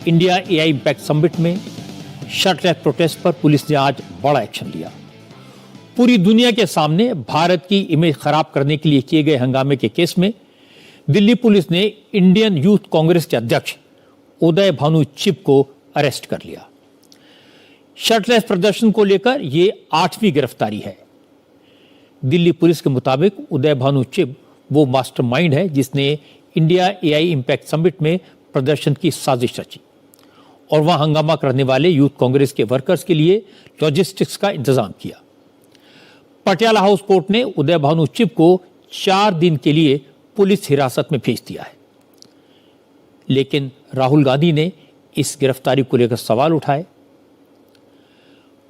India AI impact summit में shirtless protest पर police ने आज बड़ा एक्शन लिया। पूरी दुनिया के सामने भारत की इमेज खराब करने के लिए किए गए हंगामे के केस में दिल्ली पुलिस ने इंडियन यूथ कांग्रेस के अध्यक्ष उदय भानु चिब को अरेस्ट कर लिया। शर्टलेस प्रदर्शन को लेकर यह 8वीं गिरफ्तारी है। दिल्ली पुलिस के मुताबिक उदय भानु चिब वो मास्टरमाइंड है जिसने इंडिया एआई इम्पैक्ट समिट में प्रदर्शन की साजिश रची और वहां हंगामा करने वाले यूथ कांग्रेस के वर्कर्स के लिए लॉजिस्टिक्स का इंतजाम किया। पटियाला हाउस कोर्ट ने उदय भानु चिब को 4 दिन के लिए पुलिस हिरासत में भेज दिया है। लेकिन राहुल गांधी ने इस गिरफ्तारी को लेकर सवाल उठाए।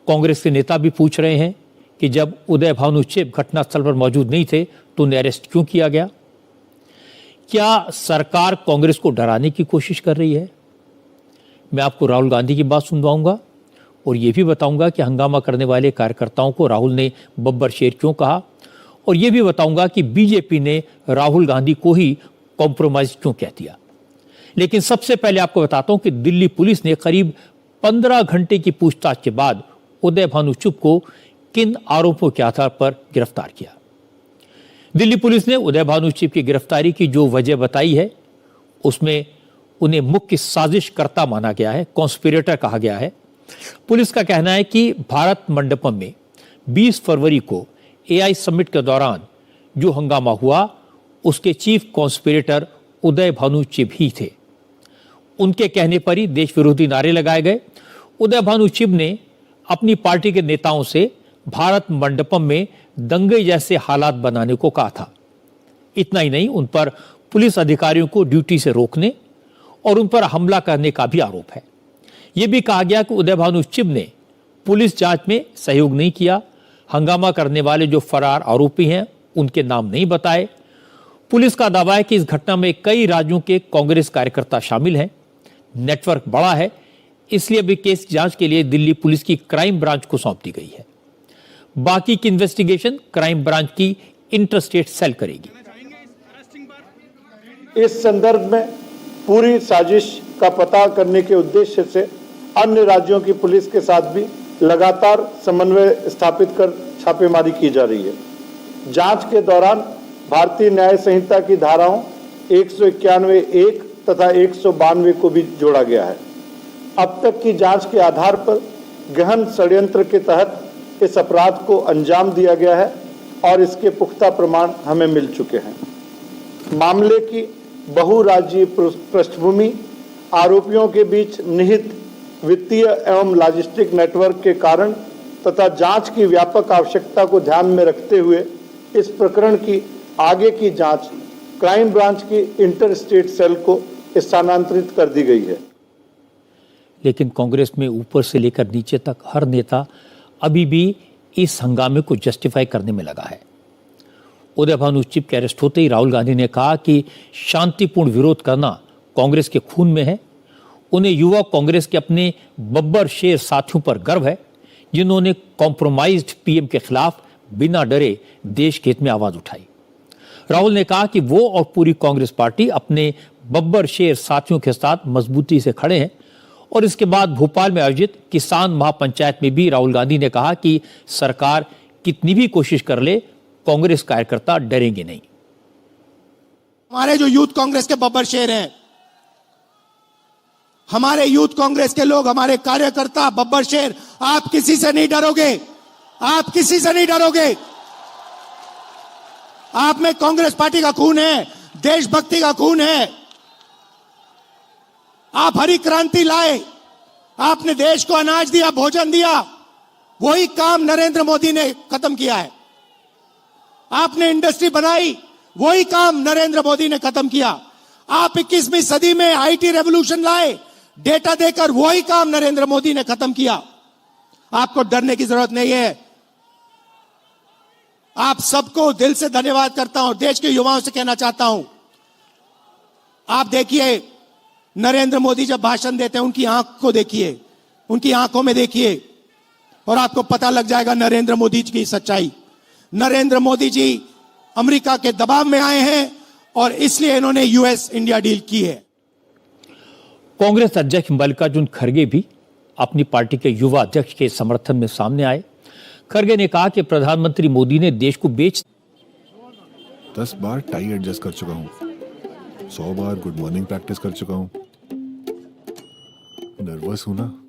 कांग्रेस के नेता भी पूछ रहे हैं कि जब उदय भानु चिब घटनास्थल पर मौजूद नहीं थे तो उन्हें अरेस्ट क्यों किया गया? क्या सरकार कांग्रेस को डराने की कोशिश कर रही है? मैं आपको राहुल गांधी की बात सुनवाऊंगा और यह भी बताऊंगा कि हंगामा करने वाले कार्यकर्ताओं को राहुल ने बब्बर शेर क्यों कहा, और यह भी बताऊंगा कि बीजेपी ने राहुल गांधी को ही कॉम्प्रोमाइज क्यों कह दिया। लेकिन सबसे पहले आपको बताता हूं कि दिल्ली पुलिस ने करीब 15 घंटे की पूछताछ के बाद उदय भानु चिब को किन आरोपों के आधार पर गिरफ्तार किया। दिल्ली पुलिस ने उदय भानु चिब की गिरफ्तारी की जो वजह बताई है उसमें उन्हें मुख्य साजिशकर्ता माना गया है, कॉन्स्पिरेटर कहा गया है। पुलिस का कहना है कि भारत मंडपम में 20 फरवरी को एआई समिट के दौरान जो हंगामा हुआ उसके चीफ कॉन्स्पिरेटर उदय भानु चिब ही थे। उनके कहने पर ही देश विरोधी नारे लगाए गए। उदय भानु चिब ने अपनी पार्टी के नेताओं से भारत मंडपम में दंगे जैसे हालात बनाने को कहा था। इतना ही नहीं, उन पर पुलिस अधिकारियों को ड्यूटी से रोकने और उन पर हमला करने का भी आरोप है। यह भी कहा गया कि उदय भानु चिब ने पुलिस जांच में सहयोग नहीं किया। हंगामा करने वाले जो फरार आरोपी हैं उनके नाम नहीं बताए। पुलिस का दावा है कि इस घटना में कई राज्यों के कांग्रेस कार्यकर्ता शामिल हैं। नेटवर्क बड़ा है, इसलिए भी केस जांच के लिए दिल्ली पुलिस की क्राइम ब्रांच को सौंप दी गई है। बाकी की इन्वेस्टिगेशन क्राइम ब्रांच की इंटरस्टेट सेल करेगी। इस संदर्भ में पूरी साजिश का पता करने के उद्देश्य से अन्य राज्यों की पुलिस के साथ भी लगातार समन्वय स्थापित कर छापेमारी की जा रही है। जांच के दौरान भारतीय न्याय संहिता की धाराओं 191(1) तथा 192 को भी जोड़ा गया है। अब तक की जांच के आधार पर गहन षड्यंत्र के तहत इस अपराध को अंजाम दिया गया है और इसके पुख्ता प्रमाण हमें मिल चुके हैं। मामले की बहुराज्यीय पृष्ठभूमि, आरोपियों के बीच निहित वित्तीय एवं लॉजिस्टिक नेटवर्क के कारण तथा जांच की व्यापक आवश्यकता को ध्यान में रखते हुए इस प्रकरण की आगे की जांच क्राइम ब्रांच की इंटरस्टेट सेल को स्थानांतरित कर दी गई है। लेकिन कांग्रेस में ऊपर से लेकर नीचे तक हर नेता अभी भी इस हंगामे को जस्टिफाई करने में लगा है। उदय भानु चिब के अरेस्ट होते ही राहुल गांधी ने कहा कि शांतिपूर्ण विरोध करना कांग्रेस के खून में है। उन्हें युवा कांग्रेस के अपने बब्बर शेर साथियों पर गर्व है जिन्होंने कॉम्प्रोमाइज्ड पीएम के खिलाफ बिना डरे देश के हित में आवाज उठाई। राहुल ने कहा कि वो और पूरी कांग्रेस पार्टी अपने बब्बर शेर साथियों के साथ मजबूती से खड़े हैं। और इसके बाद भोपाल में आयोजित किसान महापंचायत में भी राहुल गांधी ने कहा कि सरकार कितनी भी कोशिश कर ले, कांग्रेस कार्यकर्ता डरेंगे नहीं। हमारे जो यूथ कांग्रेस के बब्बर शेर हैं, हमारे यूथ कांग्रेस के लोग, हमारे कार्यकर्ता बब्बर शेर, आप किसी से नहीं डरोगे, आप किसी से नहीं डरोगे। आप में कांग्रेस पार्टी का खून है, देशभक्ति का खून है। आप हरी क्रांति लाए, आपने देश को अनाज दिया, भोजन दिया, वही काम नरेंद्र मोदी ने खत्म किया है। आपने इंडस्ट्री बनाई, वही काम नरेंद्र मोदी ने खत्म किया। आप 21वीं सदी में आईटी रेवोल्यूशन लाए, डेटा देकर, वही काम नरेंद्र मोदी ने खत्म किया। आपको डरने की जरूरत नहीं है। आप सबको दिल से धन्यवाद करता हूं। देश के युवाओं से कहना चाहता हूं, आप देखिए नरेंद्र मोदी जब भाषण देते हैं उनकी आंख को देखिए, उनकी आंखों में देखिए और आपको पता लग जाएगा नरेंद्र मोदी जी की सच्चाई। नरेंद्र मोदी जी अमेरिका के दबाव में आए हैं और इसलिए इन्होंने यूएस इंडिया डील की है। कांग्रेस अध्यक्ष मल्लिकार्जुन खड़गे भी अपनी पार्टी के युवा अध्यक्ष के समर्थन में सामने आए। खड़गे ने कहा कि प्रधानमंत्री मोदी ने देश को 10 बार टाई एडजस्ट कर चुका हूं, 100 बार गुड मॉर्निंग प्रैक्टिस कर चुका हूं। नर्वस हूं ना।